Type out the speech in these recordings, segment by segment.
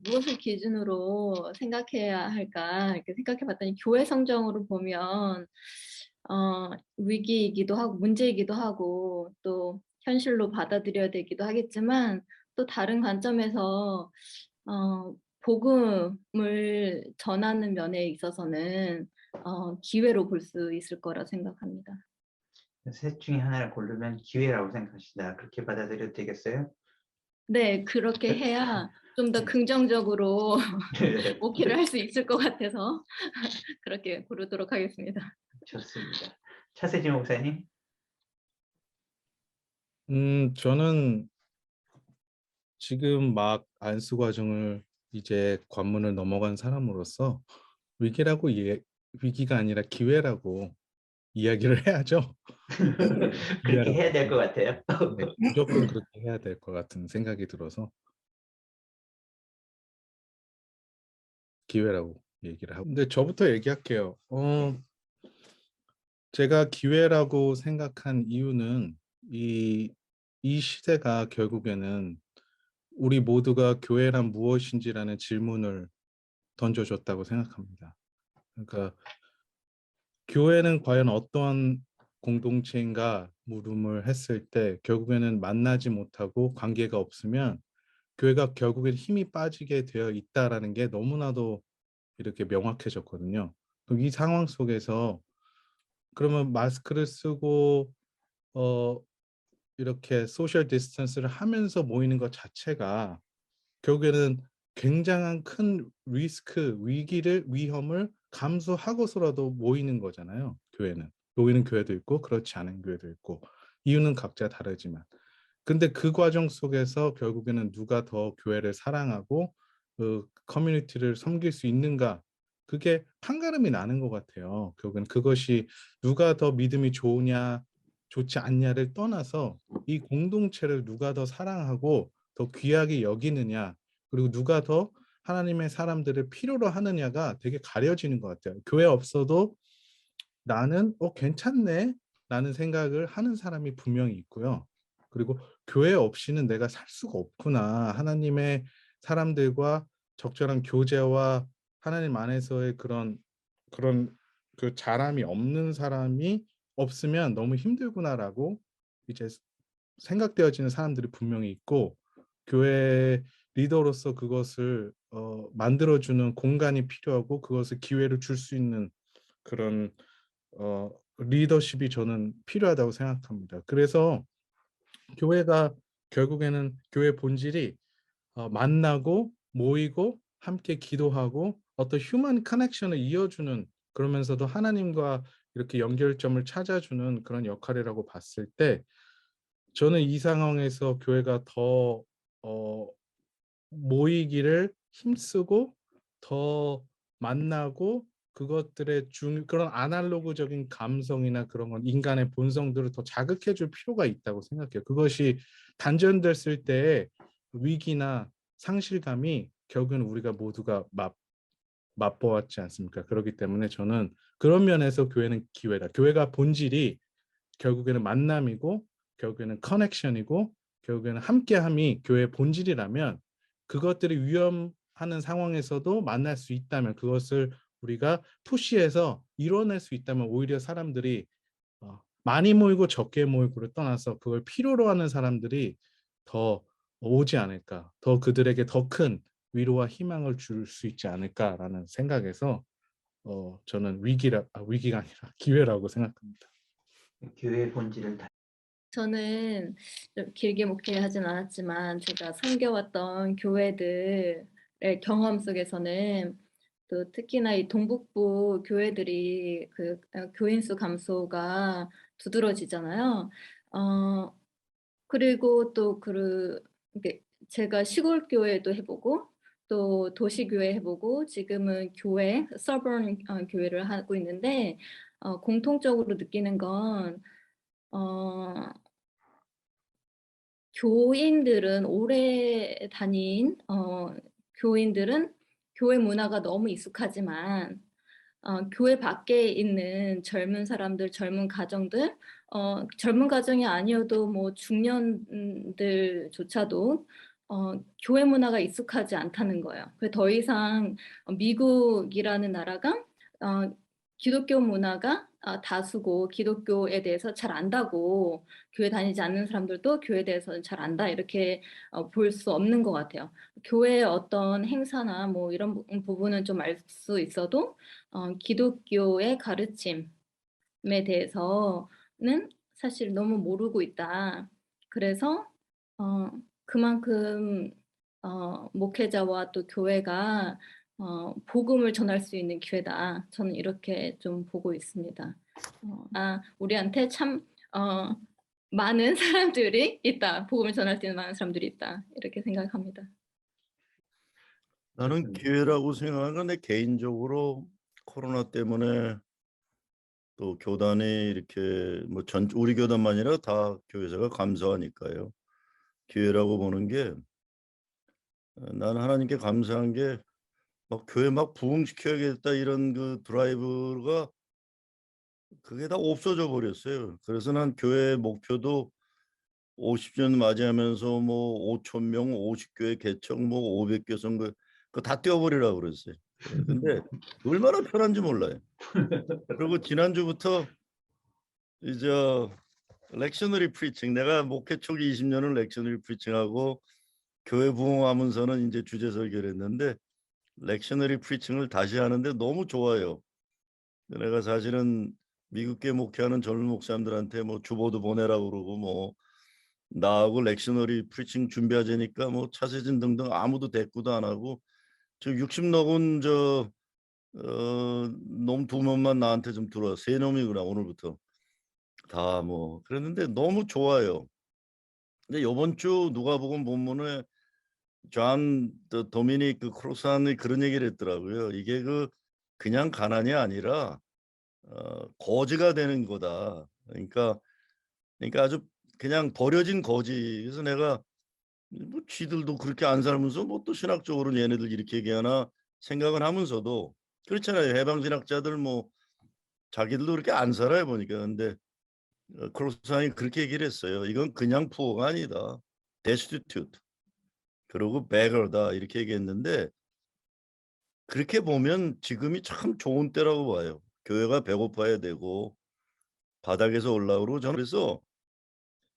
무엇을 기준으로 생각해야 할까 이렇게 생각해 봤더니 교회 성정으로 보면 위기이기도 하고 문제이기도 하고 또 현실로 받아들여야 되기도 하겠지만 또 다른 관점에서 복음을 전하는 면에 있어서는 기회로 볼 수 있을 거라 생각합니다. 셋 중에 하나를 고르면 기회라고 생각하신다. 그렇게 받아들여도 되겠어요? 네. 그렇게 해야 좀 더 네. 긍정적으로 네. 오케이를 할 수 있을 것 같아서 그렇게 고르도록 하겠습니다. 좋습니다. 차세진 목사님? 저는 지금 막 안수 과정을 이제 관문을 넘어간 사람으로서 위기라고 위기가 아니라 기회라고 이야기를 해야죠. 그렇게 해야 될 것 같아요. 네, 무조건 그렇게 해야 될 것 같은 생각이 들어서 기회라고 얘기를 하고. 근데 저부터 얘기할게요. 제가 기회라고 생각한 이유는 이 시대가 결국에는 우리 모두가 교회란 무엇인지라는 질문을 던져줬다고 생각합니다. 그러니까 교회는 과연 어떠한 공동체인가 물음을 했을 때 결국에는 만나지 못하고 관계가 없으면 교회가 결국엔 힘이 빠지게 되어 있다라는 게 너무나도 이렇게 명확해졌거든요. 그럼 이 상황 속에서 그러면 마스크를 쓰고 이렇게 소셜 디스턴스를 하면서 모이는 것 자체가 결국에는 굉장한 큰 위험을 감수하고서라도 모이는 거잖아요. 교회는. 모이는 교회도 있고 그렇지 않은 교회도 있고 이유는 각자 다르지만. 근데 그 과정 속에서 결국에는 누가 더 교회를 사랑하고 그 커뮤니티를 섬길 수 있는가, 그게 판가름이 나는 것 같아요. 결국엔 그것이 누가 더 믿음이 좋으냐 좋지 않냐를 떠나서 이 공동체를 누가 더 사랑하고 더 귀하게 여기느냐, 그리고 누가 더 하나님의 사람들을 필요로 하느냐가 되게 가려지는 것 같아요. 교회 없어도 나는 괜찮네 라는 생각을 하는 사람이 분명히 있고요. 그리고 교회 없이는 내가 살 수가 없구나. 하나님의 사람들과 적절한 교제와 하나님 안에서의 그런 그 자람이 없는 사람이 없으면 너무 힘들구나라고 이제 생각되어지는 사람들이 분명히 있고, 교회 리더로서 그것을 만들어주는 공간이 필요하고 그것을 기회를 줄 수 있는 그런 리더십이 저는 필요하다고 생각합니다. 그래서 교회가 결국에는 교회 본질이 만나고 모이고 함께 기도하고 어떤 휴먼 커넥션을 이어주는, 그러면서도 하나님과 이렇게 연결점을 찾아주는 그런 역할이라고 봤을 때, 저는 이 상황에서 교회가 더 모이기를 힘쓰고 더 만나고 그것들의 그런 아날로그적인 감성이나 그런 건 인간의 본성들을 더 자극해 줄 필요가 있다고 생각해요. 그것이 단절됐을 때의 위기나 상실감이 결국은 우리가 모두가 맛보았지 않습니까? 그렇기 때문에 저는 그런 면에서 교회는 기회다. 교회가 본질이 결국에는 만남이고 결국에는 커넥션이고 결국에는 함께함이 교회의 본질이라면, 그것들이 위험하는 상황에서도 만날 수 있다면, 그것을 우리가 푸시해서 이뤄낼 수 있다면 오히려 사람들이 많이 모이고 적게 모이고를 떠나서 그걸 필요로 하는 사람들이 더 오지 않을까, 더 그들에게 더 큰 위로와 희망을 줄 수 있지 않을까라는 생각에서 저는 위기가 아니라 기회라고 생각합니다. 교회의 본질을 저는 좀 길게 목회하진 않았지만 제가 섬겨왔던 교회들의 경험 속에서는 또 특히나 이 동북부 교회들이 그 교인 수 감소가 두드러지잖아요. 그리고 또 제가 시골 교회도 해보고 또 도시 교회 해보고 지금은 서번 교회를 하고 있는데 공통적으로 느끼는 건 교인들은 오래 다닌 교인들은 교회 문화가 너무 익숙하지만 교회 밖에 있는 젊은 사람들, 젊은 가정들, 젊은 가정이 아니어도 뭐 중년들조차도 교회 문화가 익숙하지 않다는 거예요. 더 이상 미국이라는 나라가 기독교 문화가 다수고 기독교에 대해서 잘 안다고 교회 다니지 않는 사람들도 교회에 대해서는 잘 안다 이렇게 볼 수 없는 것 같아요. 교회의 어떤 행사나 뭐 이런 부분은 좀 알 수 있어도 기독교의 가르침에 대해서는 사실 너무 모르고 있다. 그래서 그만큼 목회자와 또 교회가 복음을 전할 수 있는 기회다. 저는 이렇게 좀 보고 있습니다. 우리한테 참 많은 사람들이 있다. 복음을 전할 수 있는 많은 사람들이 있다. 이렇게 생각합니다. 나는 맞습니다. 기회라고 생각하는 건 내 개인적으로 코로나 때문에 또 교단이 이렇게 뭐 우리 교단만 아니라 다 교회사가 감사하니까요. 기회라고 보는 게 나는 하나님께 감사한 게 막 교회 막 부흥시켜야겠다 이런 그 드라이브가 그게 다 없어져 버렸어요. 그래서 난 교회 목표도 50년 맞이하면서 뭐 5천 명, 50교회 개척, 뭐 500교 선거 그거 다 떼어버리라고 그랬어요. 근데 얼마나 편한지 몰라요. 그리고 지난주부터 이제 렉셔너리 프리칭 내가 목회 초기 20년을 렉셔너리 프리칭하고 교회 부흥하면서는 이제 주제 설교를 했는데 렉셔너리 프리칭을 다시 하는데 너무 좋아요. 내가 사실은 미국계 목회하는 젊은 목사님들한테 뭐 주보도 보내라고 그러고 뭐 나하고 렉셔너리 프리칭 준비하자니까 뭐 차세진 등등 아무도 대꾸도 안 하고 저 60 넘은 놈 두 놈만 나한테 좀 들어와. 세 놈이구나 오늘부터. 다 뭐 그랬는데 너무 좋아요. 근데 이번 주 누가복음 본문에 존 도미닉 그 크로스안이 그런 얘기를 했더라고요. 이게 그냥 가난이 아니라 거지가 되는 거다. 그러니까 아주 그냥 버려진 거지. 그래서 내가 뭐 쥐들도 그렇게 안 살면서 뭐 또 신학적으로는 얘네들 이렇게 얘기하나 생각은 하면서도 그렇잖아요. 해방신학자들 뭐 자기들도 그렇게 안 살아요 보니까. 근데 크로스안이 그렇게 얘기를 했어요. 이건 그냥 푸어가 아니다. destitute. 그리고 beggar다 이렇게 얘기했는데 그렇게 보면 지금이 참 좋은 때라고 봐요. 교회가 배고파야 되고 바닥에서 올라오고 저는 그래서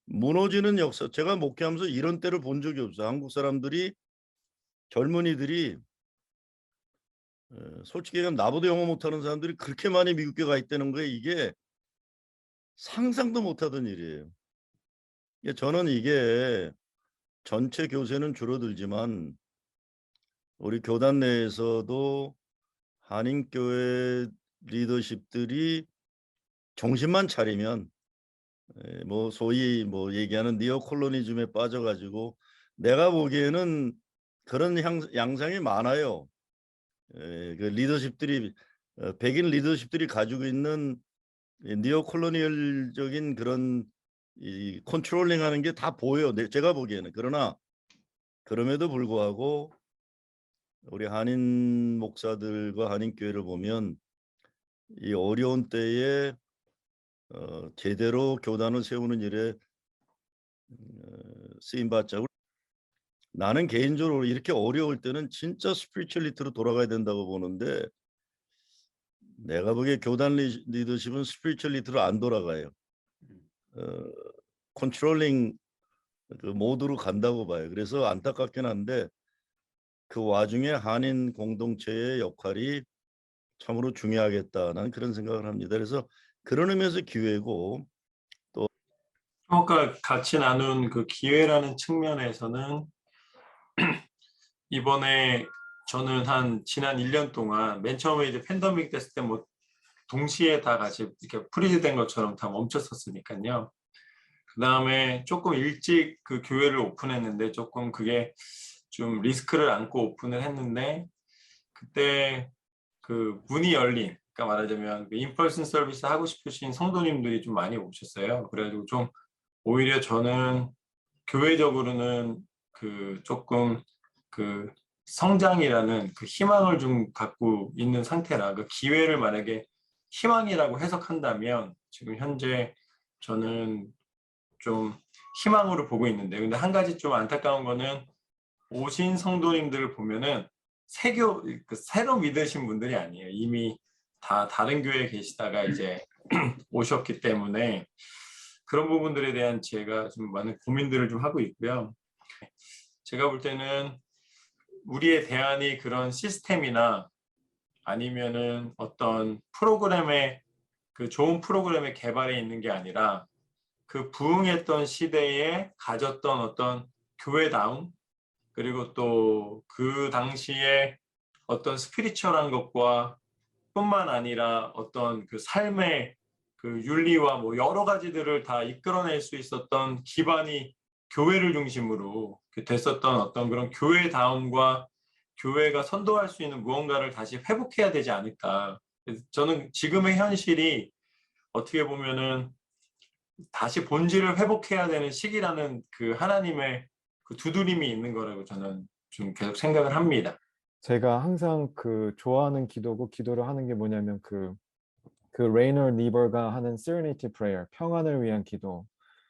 무너지는 역사 제가 목회하면서 이런 때를 본 적이 없어요. 한국 사람들이 젊은이들이 솔직히 얘기하면 나보다 영어 못하는 사람들이 그렇게 많이 미국에 가 있다는 거에 이게 상상도 못하던 일이에요. 저는 이게 전체 교세는 줄어들지만 우리 교단 내에서도 한인교회 리더십들이 정신만 차리면 뭐 소위 뭐 얘기하는 니오콜로니즘에 빠져가지고 내가 보기에는 그런 양상이 많아요. 그 리더십들이 백인 리더십들이 가지고 있는 니오콜로니얼적인 그런 이 컨트롤링하는 게 다 보여요. 제가 보기에는. 그러나 그럼에도 불구하고 우리 한인 목사들과 한인 교회를 보면 이 어려운 때에 제대로 교단을 세우는 일에 쓰임 받자. 나는 개인적으로 이렇게 어려울 때는 진짜 스피리추얼리티로 돌아가야 된다고 보는데 내가 보기에 교단 리더십은 스피리추얼리티로 안 돌아가요. 컨트롤링 그 모드로 간다고 봐요. 그래서 안타깝긴 한데 그 와중에 한인 공동체의 역할이 참으로 중요하겠다. 나는 그런 생각을 합니다. 그래서 그런 의미에서 기회고 아까 같이 나눈 그 기회라는 측면에서는 이번에 저는 한 지난 1년 동안 맨 처음에 이제 팬데믹 됐을 때 뭐 동시에 다 같이 이렇게 프리즈된 것처럼 다 멈췄었으니까요. 그 다음에 조금 일찍 그 교회를 오픈했는데 조금 그게 좀 리스크를 안고 오픈을 했는데 그때 그 문이 열린, 그러니까 말하자면 인펄슨 서비스 하고 싶으신 성도님들이 좀 많이 오셨어요. 그래가지고 좀 오히려 저는 교회적으로는 그 조금 그 성장이라는 그 희망을 좀 갖고 있는 상태라 그 기회를 만약에 희망이라고 해석한다면 지금 현재 저는 좀 희망으로 보고 있는데 근데 한 가지 좀 안타까운 거는 오신 성도님들을 보면은 새로 믿으신 분들이 아니에요. 이미 다 다른 교회에 계시다가 이제 오셨기 때문에 그런 부분들에 대한 제가 좀 많은 고민들을 좀 하고 있고요. 제가 볼 때는 우리의 대안이 그런 시스템이나 아니면은 어떤 프로그램의 그 좋은 프로그램의 개발에 있는 게 아니라 그 부흥했던 시대에 가졌던 어떤 교회다움, 그리고 또 그 당시에 어떤 스피리추얼한 것과 뿐만 아니라 어떤 그 삶의 그 윤리와 뭐 여러 가지들을 다 이끌어낼 수 있었던 기반이 교회를 중심으로 됐었던 어떤 그런 교회다움과 교회가 선도할 수 있는 무언가를 다시 회복해야 되지 않을까. 그래서 저는 지금의 현실이 어떻게 보면은 다시 본질을 회복해야 되는 시기라는 그 하나님의 그 두드림이 있는 거라고 저는 좀 계속 생각을 합니다. 제가 항상 그 좋아하는 기도를 하는 게 뭐냐면 그 레이너 니버가 하는 Serenity Prayer, 평안을 위한 기도.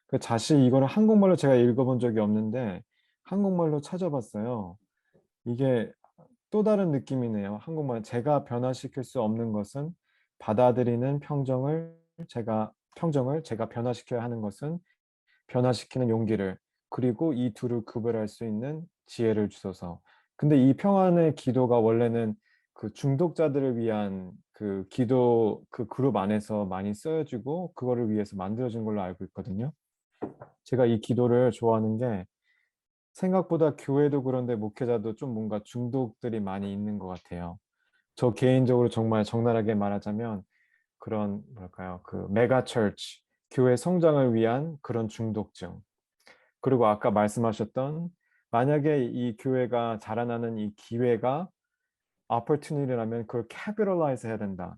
그 자세히 이거를 한국말로 제가 읽어본 적이 없는데 한국말로 찾아봤어요. 이게 또 다른 느낌이네요. 한국말 제가 변화시킬 수 없는 것은 받아들이는 평정을 제가 변화시켜야 하는 것은 변화시키는 용기를, 그리고 이 둘을 구별할 수 있는 지혜를 주소서. 근데 이 평안의 기도가 원래는 그 중독자들을 위한 그 기도 그 그룹 안에서 많이 쓰여지고 그거를 위해서 만들어진 걸로 알고 있거든요. 제가 이 기도를 좋아하는 게 생각보다 교회도 그런데 목회자도 좀 뭔가 중독들이 많이 있는 것 같아요. 저 개인적으로 정말 적나라하게 말하자면 그런 뭐랄까요, 그 메가 처치, 교회 성장을 위한 그런 중독증. 그리고 아까 말씀하셨던 만약에 이 교회가 자라나는 이 기회가 opportunity라면 그걸 capitalize 해야 된다.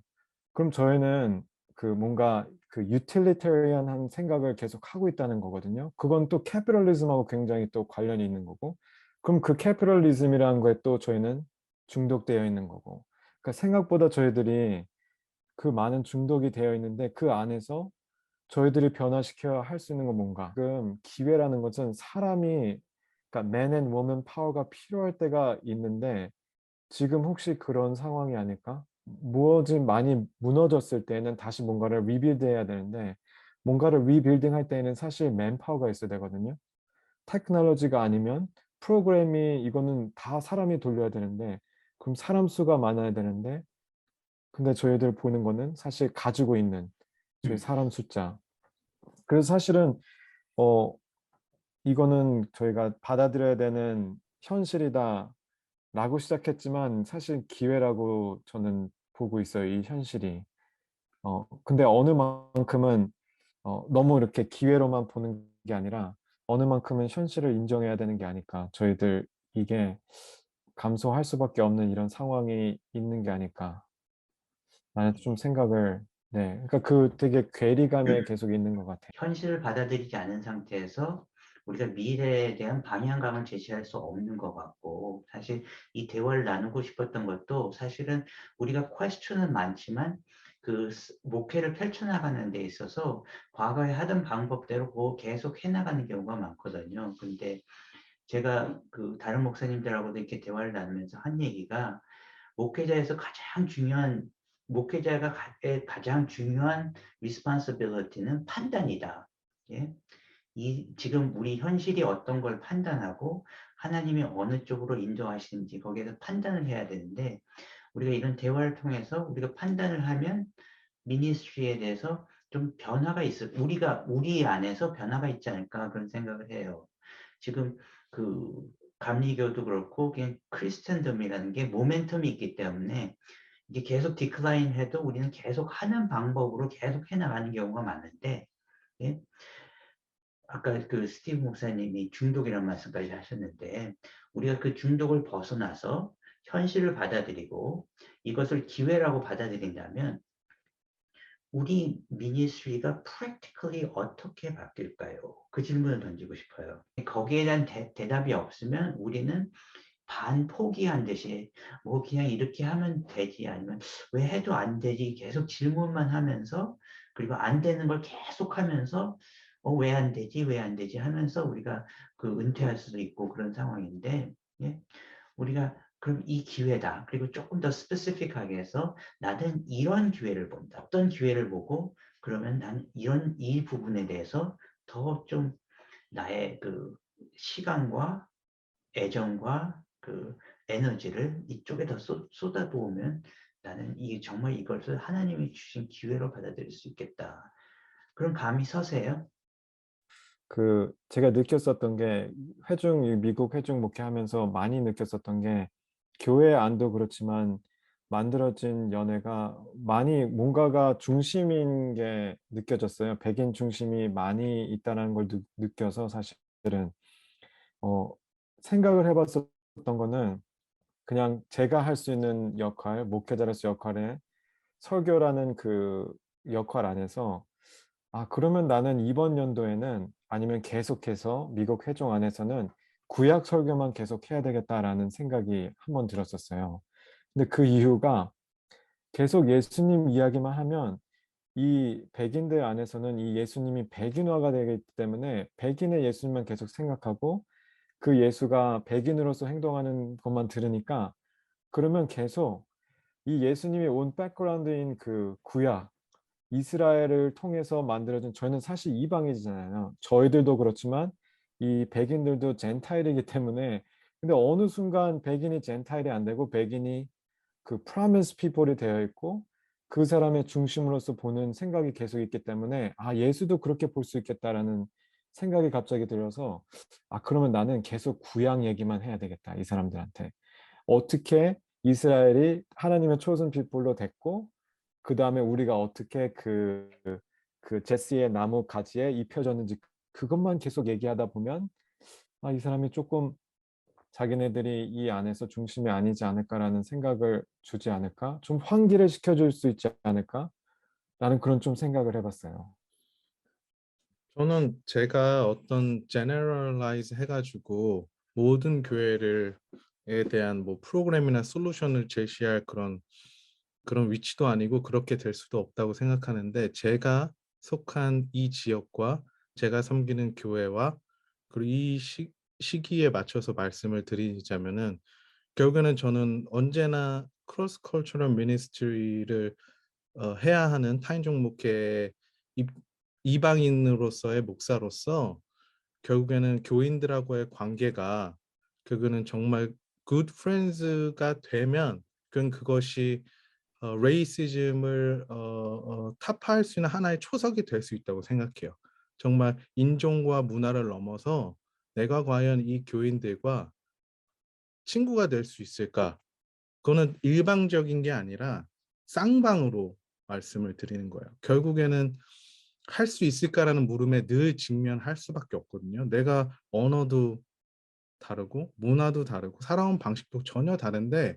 그럼 저희는 그 뭔가 그 utilitarian한 생각을 계속 하고 있다는 거거든요. 그건 또 capitalism하고 굉장히 또 관련이 있는 거고, 그럼 그 capitalism이라는 거에 또 저희는 중독되어 있는 거고. 그러니까 생각보다 저희들이 그 많은 중독이 되어 있는데 그 안에서 저희들이 변화시켜야 할 수 있는 건 뭔가. 지금 기회라는 것은 사람이, 그러니까 man and woman 파워가 필요할 때가 있는데 지금 혹시 그런 상황이 아닐까? 무엇이 많이 무너졌을 때는 다시 뭔가를 리빌드 해야 되는데 뭔가를 리빌딩 할 때는 사실 맨파워가 있어야 되거든요. 테크놀로지가 아니면 프로그램이 이거는 다 사람이 돌려야 되는데 그럼 사람 수가 많아야 되는데 근데 저희들 보는 거는 사실 가지고 있는 저희 사람 숫자. 그래서 사실은 이거는 저희가 받아들여야 되는 현실이다 라고 시작했지만 사실 기회라고 저는 보고 있어요. 이 현실이. 근데 어느 만큼은 너무 이렇게 기회로만 보는 게 아니라 어느 만큼은 현실을 인정해야 되는 게 아닐까. 저희들 이게 감소할 수밖에 없는 이런 상황이 있는 게 아닐까. 나는 좀 생각을, 네. 그러니까 그 되게 괴리감에 계속 있는 것 같아요. 현실을 받아들이지 않은 상태에서 우리가 미래에 대한 방향감을 제시할 수 없는 것 같고, 사실 이 대화를 나누고 싶었던 것도 사실은 우리가 퀘스천은 많지만 그 목회를 펼쳐나가는 데 있어서 과거에 하던 방법대로 그거 계속 해나가는 경우가 많거든요. 근데 제가 그 다른 목사님들하고도 이렇게 대화를 나누면서 한 얘기가 목회자에서 목회자가 가장 중요한 responsibility는 판단이다. 예? 지금 우리 현실이 어떤 걸 판단하고 하나님이 어느 쪽으로 인도하시는지 거기에서 판단을 해야 되는데 우리가 이런 대화를 통해서 우리가 판단을 하면 미니스트리에 대해서 좀 변화가 우리 안에서 변화가 있지 않을까 그런 생각을 해요. 지금 그 감리교도 그렇고 그냥 크리스천덤이라는 게 모멘텀이 있기 때문에 이게 계속 디클라인 해도 우리는 계속 하는 방법으로 계속 해나가는 경우가 많은데, 예? 아까 그 스티브 목사님이 중독이라는 말씀까지 하셨는데 우리가 그 중독을 벗어나서 현실을 받아들이고 이것을 기회라고 받아들인다면 우리 미니스트리가 practically 어떻게 바뀔까요? 그 질문을 던지고 싶어요. 거기에 대한 대답이 없으면 우리는 반포기한 듯이 뭐 그냥 이렇게 하면 되지 아니면 왜 해도 안 되지 계속 질문만 하면서 그리고 안 되는 걸 계속 하면서 왜 안 되지 왜 안 되지 하면서 우리가 그 은퇴할 수도 있고 그런 상황인데 예? 우리가 그럼 이 기회다. 그리고 조금 더 스페시픽하게 해서 나는 이런 기회를 본다. 어떤 기회를 보고 그러면 난 이 부분에 대해서 더 좀 나의 그 시간과 애정과 그 에너지를 이쪽에 더 쏟아부으면 나는 정말 이것을 하나님이 주신 기회로 받아들일 수 있겠다. 그럼 감이 서세요? 그 제가 느꼈었던 게 이 미국 회중 목회하면서 많이 느꼈었던 게 교회 안도 그렇지만 만들어진 연회가 많이 뭔가가 중심인 게 느껴졌어요. 백인 중심이 많이 있다는 걸 느껴서 사실은 어, 생각을 해봤었던 거는 그냥 제가 할 수 있는 역할, 목회자로서 역할에 설교라는 그 역할 안에서 그러면 나는 이번 연도에는 아니면 계속해서 미국 회종 안에서는 구약 설교만 계속 해야 되겠다라는 생각이 한번 들었었어요. 근데 그 이유가 계속 예수님 이야기만 하면 이 백인들 안에서는 이 예수님이 백인화가 되기 때문에 백인의 예수님만 계속 생각하고 그 예수가 백인으로서 행동하는 것만 들으니까 그러면 계속 이 예수님이 온 백그라운드인 그 구약 이스라엘을 통해서 만들어진 저희는 사실 이방인이잖아요. 저희들도 그렇지만 이 백인들도 젠타일이기 때문에 근데 어느 순간 백인이 젠타일이 안 되고 백인이 그 프로미스 피플이 되어 있고 그 사람의 중심으로서 보는 생각이 계속 있기 때문에 예수도 그렇게 볼 수 있겠다라는 생각이 갑자기 들어서 그러면 나는 계속 구약 얘기만 해야 되겠다 이 사람들한테 어떻게 이스라엘이 하나님의 초sen 피플로 됐고 그 다음에 우리가 어떻게 그 제시의 나무 가지에 입혀졌는지 그것만 계속 얘기하다 보면 이 사람이 조금 자기네들이 이 안에서 중심이 아니지 않을까라는 생각을 주지 않을까? 좀 환기를 시켜줄 수 있지 않을까? 라는 그런 좀 생각을 해봤어요. 저는 제가 어떤 generalize 해가지고 모든 교회를에 대한 뭐 프로그램이나 솔루션을 제시할 그런 위치도 아니고 그렇게 될 수도 없다고 생각하는데 제가 속한 이 지역과 제가 섬기는 교회와 그리고 이 시기에 맞춰서 말씀을 드리자면은 결국에는 저는 언제나 크로스 컬처럴 미니스트리를 해야 하는 타인종 목회 이방인으로서의 목사로서 결국에는 교인들하고의 관계가 그거는 정말 good friends가 되면 그것이 레이시즘을 타파할 수 있는 하나의 초석이 될 수 있다고 생각해요. 정말 인종과 문화를 넘어서 내가 과연 이 교인들과 친구가 될 수 있을까? 그거는 일방적인 게 아니라 쌍방으로 말씀을 드리는 거예요. 결국에는 할 수 있을까라는 물음에 늘 직면할 수밖에 없거든요. 내가 언어도 다르고 문화도 다르고 살아온 방식도 전혀 다른데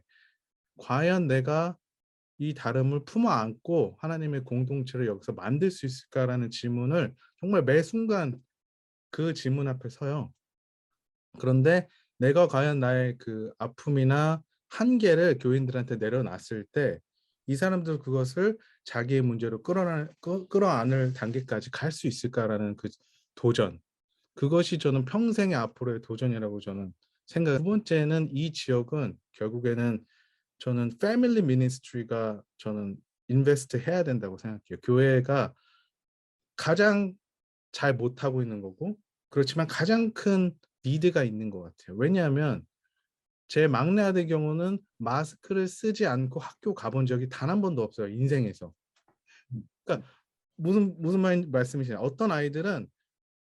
과연 내가 이 다름을 품어 안고 하나님의 공동체를 여기서 만들 수 있을까라는 질문을 정말 매 순간 그 질문 앞에 서요. 그런데 내가 과연 나의 그 아픔이나 한계를 교인들한테 내려놨을 때 이 사람들 그것을 자기의 문제로 끌어안을 단계까지 갈 수 있을까라는 그 도전. 그것이 저는 평생의 앞으로의 도전이라고 저는 생각해요. 두 번째는 이 지역은 결국에는 저는 패밀리 미니스트리가 저는 인베스트 해야 된다고 생각해요. 교회가 가장 잘 못하고 있는 거고 그렇지만 가장 큰 니드가 있는 것 같아요. 왜냐하면 제 막내 아들 경우는 마스크를 쓰지 않고 학교 가본 적이 단 한 번도 없어요. 인생에서. 그러니까 무슨 말씀이시냐? 어떤 아이들은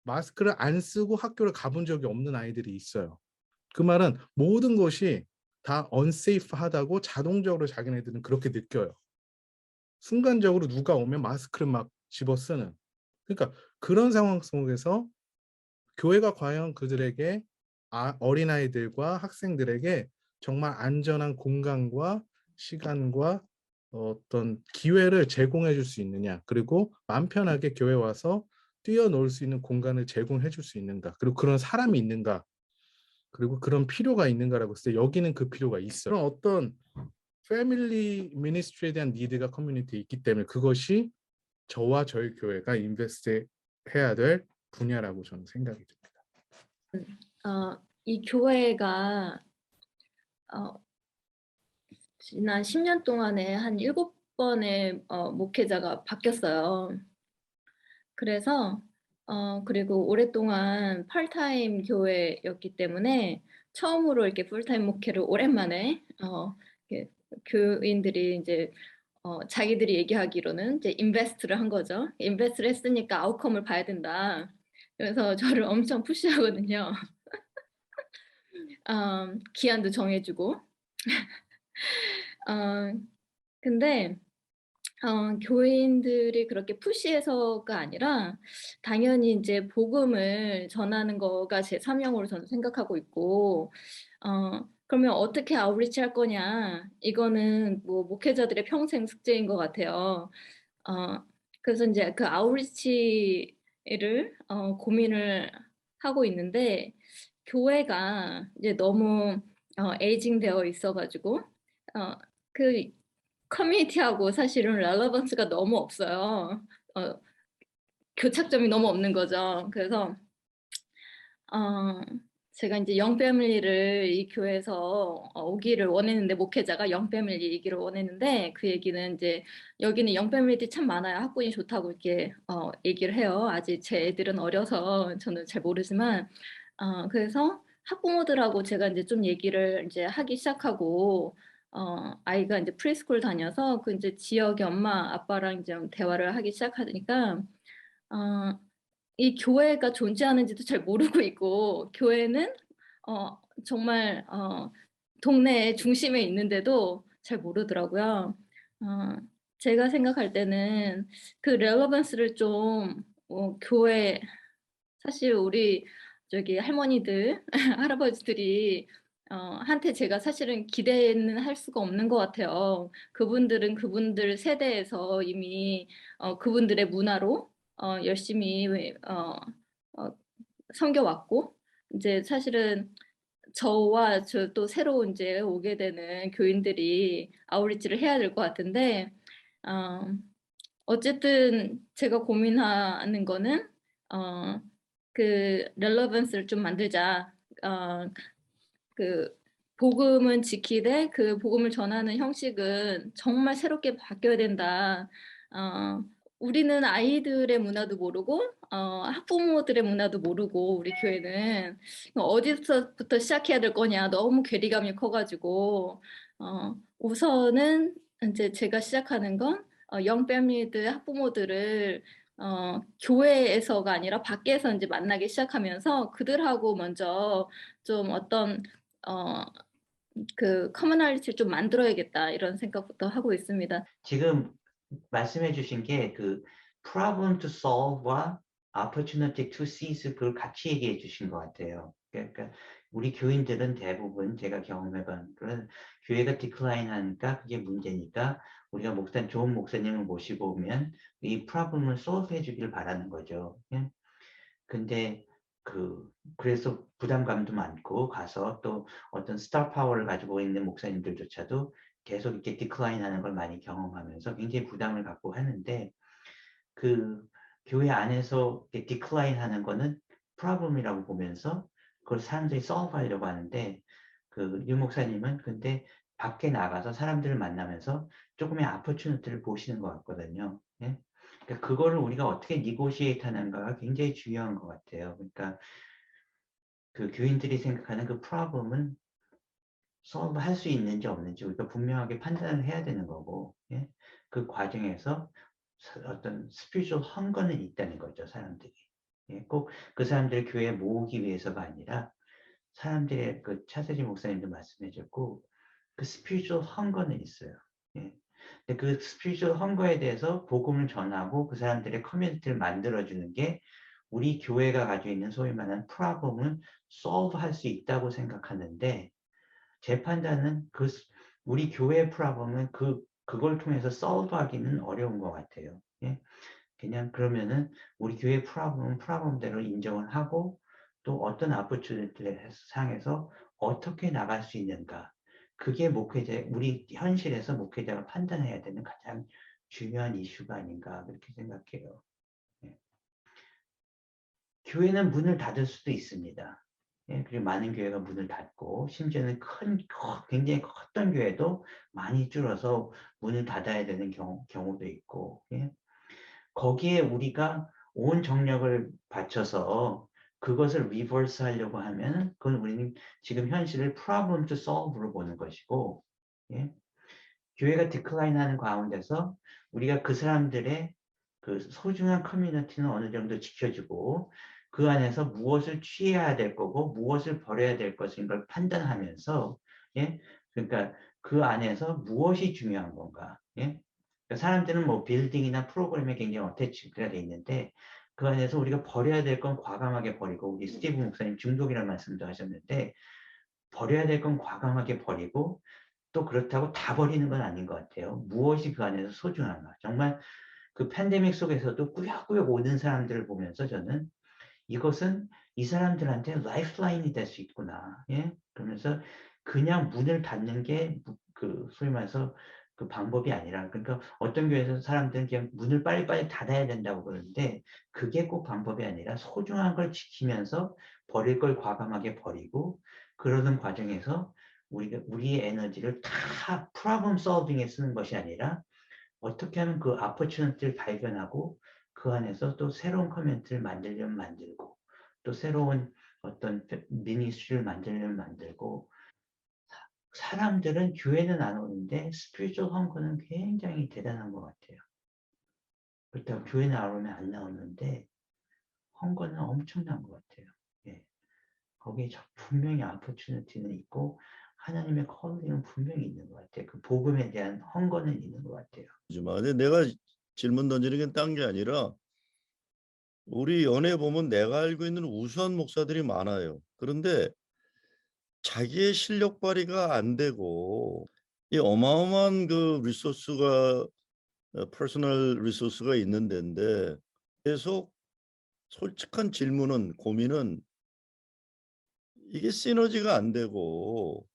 마스크를 안 쓰고 학교를 가본 적이 없는 아이들이 있어요. 그 말은 모든 것이 다 unsafe하다고 자동적으로 자기네들은 그렇게 느껴요. 순간적으로 누가 오면 마스크를 막 집어 쓰는. 그러니까 그런 상황 속에서 교회가 과연 그들에게 어린아이들과 학생들에게 정말 안전한 공간과 시간과 어떤 기회를 제공해 줄 수 있느냐 그리고 마음 편하게 교회 와서 뛰어놀 수 있는 공간을 제공해 줄 수 있는가 그리고 그런 사람이 있는가 그리고 그런 필요가 있는가라고 했을 때 여기는 그 필요가 있어요. 그런 어떤 패밀리 미니스트리에 대한 니드가 커뮤니티에 있기 때문에 그것이 저와 저희 교회가 인베스트 해야 될 분야라고 저는 생각이 듭니다. 이 교회가 지난 10년 동안에 한 7번의 목회자가 바뀌었어요. 그래서 그리고 오랫동안 풀타임 교회였기 때문에 처음으로 이렇게 풀타임 목회를 오랜만에 이렇게 교인들이 이제 자기들이 얘기하기로는 이제 인베스트를 한 거죠. 인베스트를 했으니까 아웃컴을 봐야 된다. 그래서 저를 엄청 푸시하거든요. 기한도 정해주고. 근데 교인들이 그렇게 푸시해서가 아니라 당연히 이제 복음을 전하는 거가 제 사명으로 저는 생각하고 있고, 그러면 어떻게 아웃리치 할 거냐? 이거는 뭐 목회자들의 평생 숙제인 것 같아요. 그래서 이제 그 아웃리치를 고민을 하고 있는데, 교회가 이제 너무 에이징 되어 있어가지고 그 커뮤니티하고 사실은 렐러번스가 너무 없어요. 교착점이 너무 없는 거죠. 그래서 제가 이제 영 패밀리를 이 교회에서 오기를 원했는데, 목회자가 영 패밀리이기를 원했는데, 그 얘기는 이제 여기는 영 패밀리들이 참 많아요. 학군이 좋다고 이렇게 얘기를 해요. 아직 제 애들은 어려서 저는 잘 모르지만, 그래서 학부모들하고 제가 이제 좀 얘기를 이제 하기 시작하고, 아이가 이제 프리스쿨 다녀서 그 이제 지역의 엄마 아빠랑 이제 대화를 하기 시작하니까 이 교회가 존재하는지도 잘 모르고 있고, 교회는 정말 동네 중심에 있는데도 잘 모르더라고요. 제가 생각할 때는 그 렐러번스를 좀 교회, 사실 우리 저기 할머니들 할아버지들이 한테 제가 사실은 기대는 할 수가 없는 것 같아요. 그분들은 그분들 세대에서 이미 그분들의 문화로 열심히 섬겨왔고, 이제 사실은 저와 저 또 새로 이제 오게 되는 교인들이 아웃리치를 해야 될 것 같은데, 어쨌든 제가 고민하는 거는 그 렐러번스를 좀 만들자. 그 복음은 지키되 그 복음을 전하는 형식은 정말 새롭게 바뀌어야 된다. 우리는 아이들의 문화도 모르고 학부모들의 문화도 모르고, 우리 교회는 어디서부터 시작해야 될 거냐, 너무 괴리감이 커가지고 우선은 이제 제가 시작하는 건 영 패밀리들 학부모들을 교회에서가 아니라 밖에서 이제 만나기 시작하면서 그들하고 먼저 좀 어떤 그 커뮤니티를 좀 만들어야겠다, 이런 생각부터 하고 있습니다. 지금 말씀해 주신 게 그 problem to solve와 opportunity to seize, 그걸 같이 얘기해 주신 것 같아요. 그러니까 우리 교인들은 대부분 제가 경험해본 그런 교회가 디클라인 하니까 그게 문제니까 우리가 좋은 목사님을 모시고 오면 이 problem을 solve 해주길 바라는 거죠. 근데 그래서 부담감도 많고, 가서 또 어떤 스타 파워를 가지고 있는 목사님들조차도 계속 이렇게 디클라인 하는 걸 많이 경험하면서 굉장히 부담을 갖고 하는데, 그 교회 안에서 디클라인 하는 거는 프로블럼이라고 보면서 그걸 사람들이 solve 하려고 하는데, 유 목사님은 근데 밖에 나가서 사람들을 만나면서 조금의 opportunity를 보시는 것 같거든요. 예? 그러니까 그거를 우리가 어떻게 negotiate 하는가가 굉장히 중요한 것 같아요. 그러니까 그 교인들이 생각하는 그 problem은 solve 할 수 있는지 없는지 우리가 분명하게 판단을 해야 되는 거고, 예? 그 과정에서 어떤 spiritual hunger는 있다는 거죠, 사람들이. 예? 꼭 그 사람들을 교회에 모으기 위해서가 아니라, 사람들의 그 차세지 목사님도 말씀해줬고, 그 spiritual hunger는 있어요. 예. 근데 그 spiritual hunger에 대해서 복음을 전하고 그 사람들의 커뮤니티를 만들어주는 게 우리 교회가 가지고 있는 소위 말하는 프로블럼을 solve 할 수 있다고 생각하는데, 제 판단은 우리 교회의 프로블럼은 그걸 통해서 solve 하기는 어려운 것 같아요. 예? 그냥 그러면은 우리 교회 프로블럼은 프로블럼대로 인정을 하고, 또 어떤 opportunity를 상해서 어떻게 나갈 수 있는가, 그게 우리 현실에서 목회자가 판단해야 되는 가장 중요한 이슈가 아닌가, 그렇게 생각해요. 예. 교회는 문을 닫을 수도 있습니다. 예, 그리고 많은 교회가 문을 닫고 심지어는 굉장히 컸던 교회도 많이 줄어서 문을 닫아야 되는 경우도 있고, 예. 거기에 우리가 온 정력을 바쳐서 그것을 리버스 하려고 하면 그건 우리는 지금 현실을 problem to solve로 보는 것이고, 예. 교회가 디클라인 하는 가운데서 우리가 그 사람들의 그 소중한 커뮤니티는 어느 정도 지켜주고 그 안에서 무엇을 취해야 될 거고 무엇을 버려야 될 것인 걸 판단하면서, 예, 그러니까 그 안에서 무엇이 중요한 건가, 예, 그러니까 사람들은 뭐 빌딩이나 프로그램에 굉장히 어태치가 돼 있는데 그 안에서 우리가 버려야 될 건 과감하게 버리고, 우리 스티브 목사님 중독이라는 말씀도 하셨는데 버려야 될 건 과감하게 버리고 또 그렇다고 다 버리는 건 아닌 것 같아요. 무엇이 그 안에서 소중한가. 정말 그 팬데믹 속에서도 꾸역꾸역 오는 사람들을 보면서 저는 이것은 이 사람들한테 라이프라인이 될 수 있구나. 예? 그러면서 그냥 문을 닫는 게 그 소위 말해서 그 방법이 아니라, 그러니까 어떤 교회에서 사람들은 그냥 문을 빨리빨리 닫아야 된다고 그러는데 그게 꼭 방법이 아니라 소중한 걸 지키면서 버릴 걸 과감하게 버리고 그러는 과정에서 우리의 에너지를 다 프로블럼 솔빙에 쓰는 것이 아니라 어떻게 하면 그 opportunity를 발견하고 그 안에서 또 새로운 커뮤니티를 만들려면 만들고 또 새로운 어떤 미니스트리를 만들려면 만들고, 사람들은 교회는 안 오는데 스피리추얼 헝거는 굉장히 대단한 것 같아요. 그렇다고 교회 나오면 안 나오는데 헝거는 엄청난 것 같아요. 예. 거기에 분명히 opportunity는 있고 하나님의 컬링은 분명히 있는 것 같아요. 그 복음에 대한 헝거는 있는 것 같아요. 근데 내가 질문 던지는 게 딴 게 아니라 우리 연회 보면 내가 알고 있는 우수한 목사들이 많아요. 그런데 자기의 실력 발휘가 안 되고 이 어마어마한 그 리소스가 퍼스널 리소스가 있는 데인데 계속 솔직한 질문은 고민은 이게 시너지가 안 되고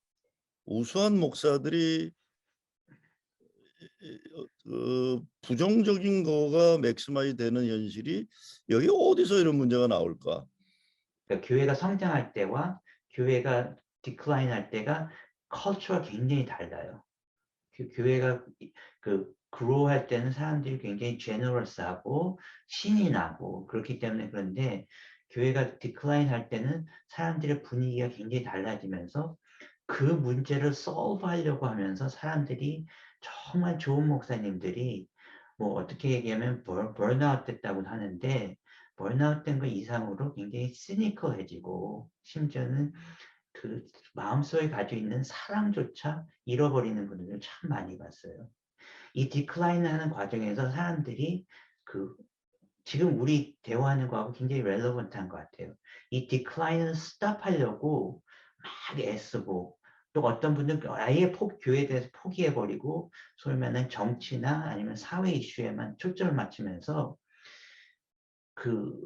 우수한 목사들이 부정적인 거가 맥시마이 되는 현실이 여기 어디서 이런 문제가 나올까? 그러니까 교회가 성장할 때와 교회가 디클라인 할 때가 컬처가 굉장히 달라요. 교회가 그 그로우 할 때는 사람들이 굉장히 제너러스하고 신이 나고 그렇기 때문에, 그런데 교회가 디클라인 할 때는 사람들의 분위기가 굉장히 달라지면서 그 문제를 솔브 하려고 하면서 사람들이 정말 좋은 목사님들이 뭐 어떻게 얘기하면 번아웃 됐다고 하는데 번아웃 된 거 이상으로 굉장히 시니컬해지고 심지어는 그 마음속에 가지고 있는 사랑조차 잃어버리는 분들을 참 많이 봤어요. 이 디클라인 하는 과정에서 사람들이 그 지금 우리 대화하는 거하고 굉장히 렐러번트한 것 같아요. 이 디클라인을 스탑하려고 막 애쓰고 또 어떤 분들은 아예 교회에 대해서 포기해버리고 소위 말하는 정치나 아니면 사회 이슈에만 초점을 맞추면서 그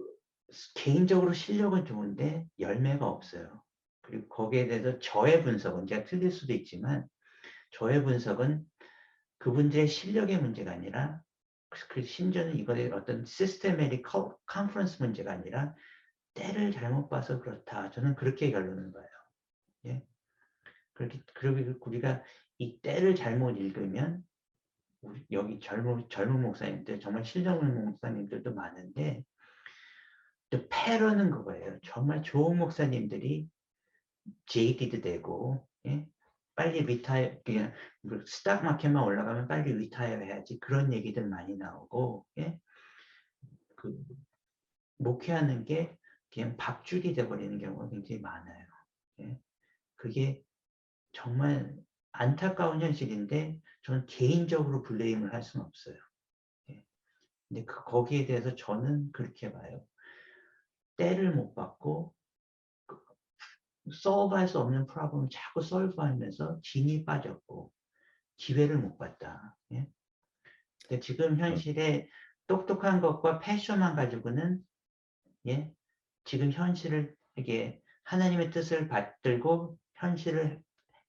개인적으로 실력은 좋은데 열매가 없어요. 그리고 거기에 대해서 저의 분석은 제가 틀릴 수도 있지만 저의 분석은 그분들의 실력의 문제가 아니라 심지어는 이거의 어떤 시스테메릭 컨퍼런스 문제가 아니라 때를 잘못 봐서 그렇다. 저는 그렇게 결론을 봐요. 예? 그리고 우리가 이 때를 잘못 읽으면 여기 젊은 목사님들 정말 실력 있는 목사님들도 많은데 또 패러는 그거예요. 정말 좋은 목사님들이 jaded 되고, 예? 빨리 리타이어, 그냥 스탁 마켓만 올라가면 빨리 리타이어 해야지 그런 얘기들 많이 나오고, 예? 그 목회하는 게 그냥 밥줄이 돼버리는 경우가 굉장히 많아요. 예? 그게 정말 안타까운 현실인데 저는 개인적으로 블레임을 할 수는 없어요. 예. 근데 거기에 대해서 저는 그렇게 봐요. 때를 못 받고 solve할 수 없는 프로블럼을 자꾸 solve하면서 진이 빠졌고 기회를 못 봤다. 예? 근데 지금 현실에 똑똑한 것과 패션만 가지고는, 예? 지금 현실을 이게 하나님의 뜻을 받들고 현실을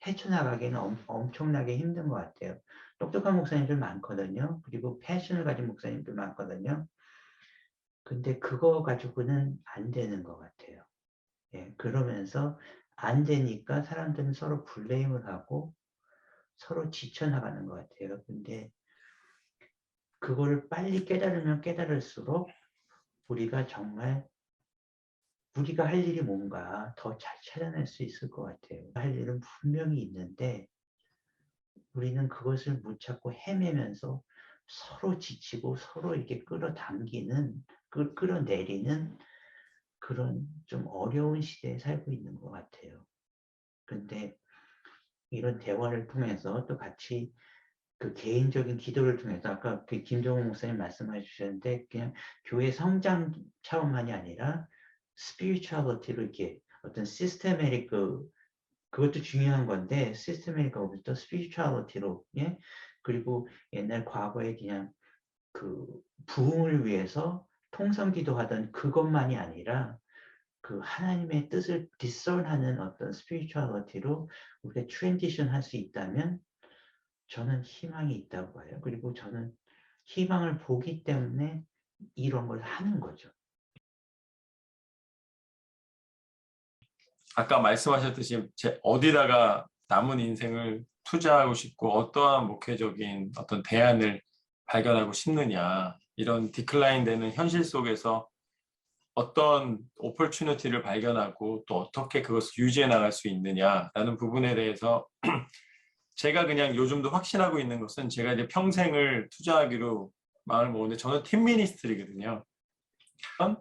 헤쳐나가기는 엄청나게 힘든 것 같아요. 똑똑한 목사님들 많거든요. 그리고 패션을 가진 목사님들 많거든요. 근데 그거 가지고는 안 되는 것 같아요. 예, 그러면서 안 되니까 사람들은 서로 블레임을 하고 서로 지쳐나가는 것 같아요. 근데 그거를 빨리 깨달으면 깨달을수록 우리가 정말 우리가 할 일이 뭔가 더 잘 찾아낼 수 있을 것 같아요. 할 일은 분명히 있는데 우리는 그것을 못 찾고 헤매면서 서로 지치고 서로 이렇게 끌어당기는, 끌어내리는 그런 좀 어려운 시대에 살고 있는 것 같아요. 근데 이런 대화를 통해서 또 같이 그 개인적인 기도를 통해서 아까 그 김종호 목사님 말씀해 주셨는데 그냥 교회 성장 차원만이 아니라 스피리추얼리티로 이렇게 어떤 시스테메릭 그것도 중요한 건데 시스테메릭하고 또 스피리추얼리티로 예 그리고 옛날 과거에 그냥 그 부흥을 위해서 통성 기도하던 그것만이 아니라 그 하나님의 뜻을 디설하는 어떤 스피리추얼리티로 우리가 트랜지션 할 수 있다면 저는 희망이 있다고 봐요. 그리고 저는 희망을 보기 때문에 이런 걸 하는 거죠. 아까 말씀하셨듯이 어디다가 남은 인생을 투자하고 싶고 어떠한 목회적인 어떤 대안을 발견하고 싶느냐, 이런 디클라인 되는 현실 속에서 어떤 오퍼튜니티를 발견하고 또 어떻게 그것을 유지해 나갈 수 있느냐라는 부분에 대해서 제가 그냥 요즘도 확신하고 있는 것은 제가 이제 평생을 투자하기로 마음을 먹었는데 저는 팀 미니스트리거든요.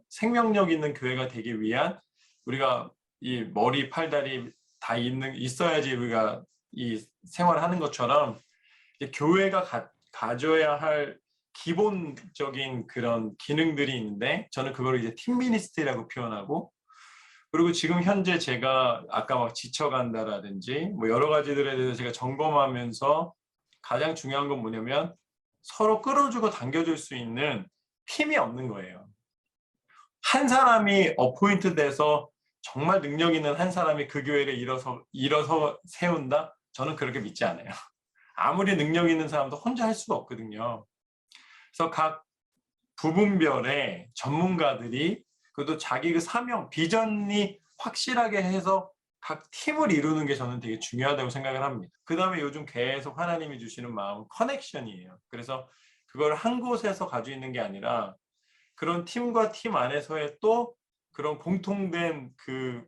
생명력 있는 교회가 되기 위한 우리가 이 머리, 팔다리 다 있어야지 우리가 이 생활하는 것처럼 이제 교회가 가져야 할 기본적인 그런 기능들이 있는데 저는 그걸 이제 팀 미니스트리라고 표현하고 그리고 지금 현재 제가 아까 막 지쳐간다라든지 뭐 여러 가지들에 대해서 제가 점검하면서 가장 중요한 건 뭐냐면 서로 끌어주고 당겨줄 수 있는 팀이 없는 거예요. 한 사람이 어포인트 돼서 정말 능력 있는 한 사람이 그 교회를 일어서 세운다? 저는 그렇게 믿지 않아요. 아무리 능력 있는 사람도 혼자 할 수가 없거든요. 그래서 각 부분별의 전문가들이 그래도 자기 그 사명, 비전이 확실하게 해서 각 팀을 이루는 게 저는 되게 중요하다고 생각을 합니다. 그 다음에 요즘 계속 하나님이 주시는 마음은 커넥션이에요. 그래서 그걸 한 곳에서 가지고 있는 게 아니라 그런 팀과 팀 안에서의 또 그런 공통된 그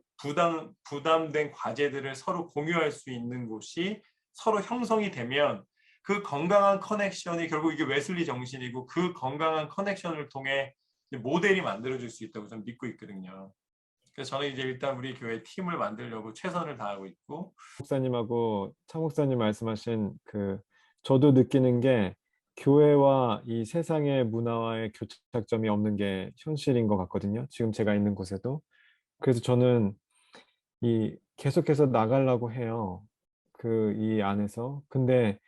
부담된 과제들을 서로 공유할 수 있는 곳이 서로 형성이 되면 그 건강한 커넥션이 결국 이게 웨슬리 정신이고 그 건강한 커넥션을 통해 모델이 만들어질 수 있다고 저는 믿고 있거든요. 그래서 저는 이제 일단 우리 교회 팀을 만들려고 최선을 다하고 있고 목사님하고 차 목사님 말씀하신 그 저도 느끼는 게 교회와 이 세상의 문화와의 교착점이 없는 게 현실인 것 같거든요. 지금 제가 있는 곳에도. 그래서 저는 이 계속해서 나가려고 해요. 그 이 안에서. 근데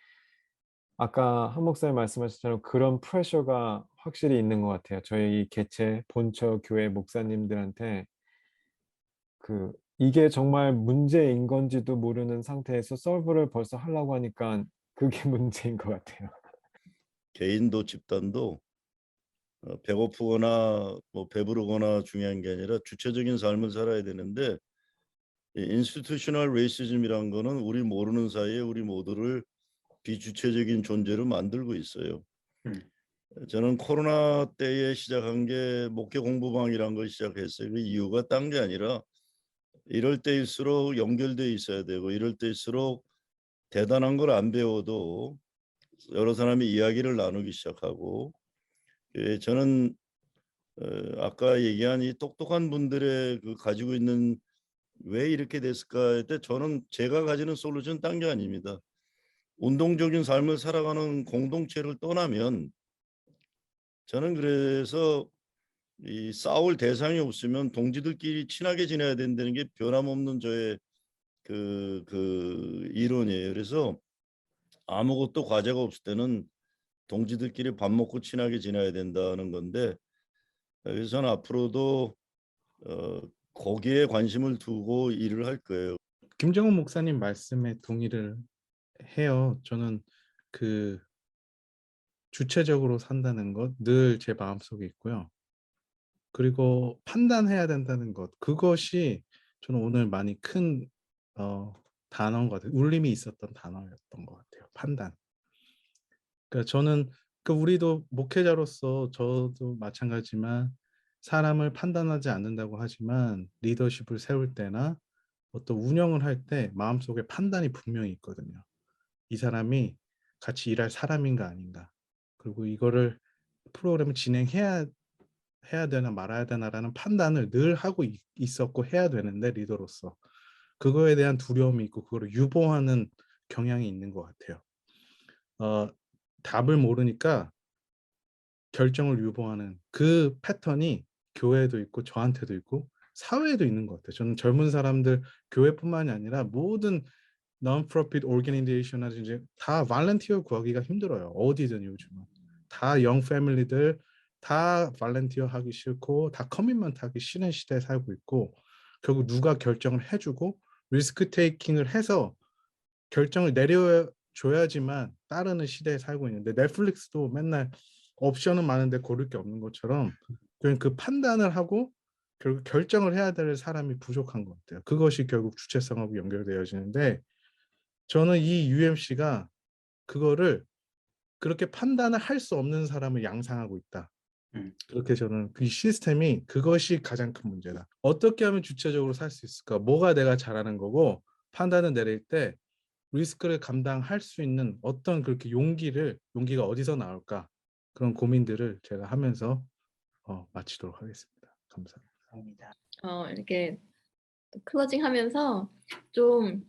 아까 한 목사님 말씀하셨처럼 그런 프레셔가 확실히 있는 것 같아요. 저희 이 개체 본처 교회 목사님들한테 그 이게 정말 문제인 건지도 모르는 상태에서 서브를 벌써 하려고 하니까 그게 문제인 것 같아요. 개인도 집단도 배고프거나 뭐 배부르거나 중요한 게 아니라 주체적인 삶을 살아야 되는데 인스티튜셔널 레이시즘이란 거는 우리 모르는 사이에 우리 모두를 비주체적인 존재로 만들고 있어요. 저는 코로나 때에 시작한 게 목회 공부방이란 걸 시작했어요. 그 이유가 딴 게 아니라 이럴 때일수록 연결돼 있어야 되고 이럴 때일수록 대단한 걸 안 배워도 여러 사람이 이야기를 나누기 시작하고 저는 아까 얘기한 이 똑똑한 분들의 그 가지고 있는 왜 이렇게 됐을까 할 때 저는 제가 가지는 솔루션 딴 게 아닙니다. 운동적인 삶을 살아가는 공동체를 떠나면 저는 그래서 이 싸울 대상이 없으면 동지들끼리 친하게 지내야 된다는 게 변함없는 저의 그 이론이에요. 그래서 아무것도 과제가 없을 때는 동지들끼리 밥 먹고 친하게 지내야 된다는 건데 그래서 저는 앞으로도 거기에 관심을 두고 일을 할 거예요. 김정은 목사님 말씀에 동의를 해요. 저는 그 주체적으로 산다는 것 늘 제 마음속에 있고요. 그리고 판단해야 된다는 것, 그것이 저는 오늘 많이 큰 단어인 것 같아요. 울림이 있었던 단어였던 것 같아요. 판단. 그러니까 저는 우리도 목회자로서 저도 마찬가지지만 사람을 판단하지 않는다고 하지만 리더십을 세울 때나 어떤 운영을 할 때 마음속에 판단이 분명히 있거든요. 이 사람이 같이 일할 사람인가 아닌가. 그리고 이거를 프로그램을 진행해야 되나 말아야 되나라는 판단을 늘 하고 있었고 해야 되는데 리더로서 그거에 대한 두려움이 있고 그거를 유보하는 경향이 있는 것 같아요. 답을 모르니까 결정을 유보하는 그 패턴이 교회에도 있고 저한테도 있고 사회에도 있는 것 같아요. 저는 젊은 사람들 교회뿐만이 아니라 모든 non-profit organization이나 이제 다 volunteer 구하기가 힘들어요. 어디든 요즘은 다 young family들 다 volunteer 하기 싫고 다 커미트먼트 하기 싫은 시대에 살고 있고 결국 누가 결정을 해주고 리스크 테이킹을 해서 결정을 내려줘야지만 따르는 시대에 살고 있는데 넷플릭스도 맨날 옵션은 많은데 고를 게 없는 것처럼 그 판단을 하고 결국 결정을 해야 될 사람이 부족한 것 같아요. 그것이 결국 주체성하고 연결되어지는데 저는 이 UMC가 그거를 그렇게 판단을 할 수 없는 사람을 양상하고 있다. 그렇게 저는 그 시스템이 그것이 가장 큰 문제다. 어떻게 하면 주체적으로 살 수 있을까? 뭐가 내가 잘하는 거고 판단을 내릴 때 리스크를 감당할 수 있는 어떤 그렇게 용기가 어디서 나올까? 그런 고민들을 제가 하면서 마치도록 하겠습니다. 감사합니다. 이렇게 클로징 하면서 좀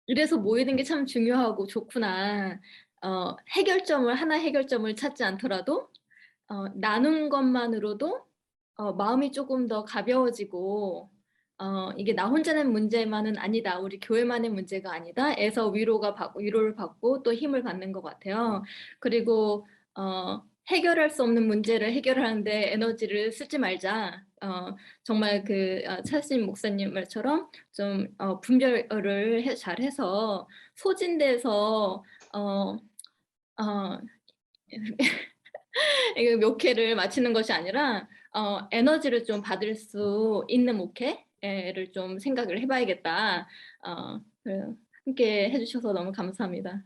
이래서 모이는 게 참 중요하고 좋구나. 하나 해결점을 찾지 않더라도 나눈 것만으로도 마음이 조금 더 가벼워지고 이게 나 혼자의 문제만은 아니다. 우리 교회만의 문제가 아니다. 에서 위로를 받고 또 힘을 받는 것 같아요. 그리고 해결할 수 없는 문제를 해결하는데 에너지를 쓰지 말자. 정말 차신 목사님 말처럼 좀 분별을 잘해서 소진돼서 이거 목회를 마치는 것이 아니라 에너지를 좀 받을 수 있는 목회를 좀 생각을 해봐야겠다. 함께 해주셔서 너무 감사합니다.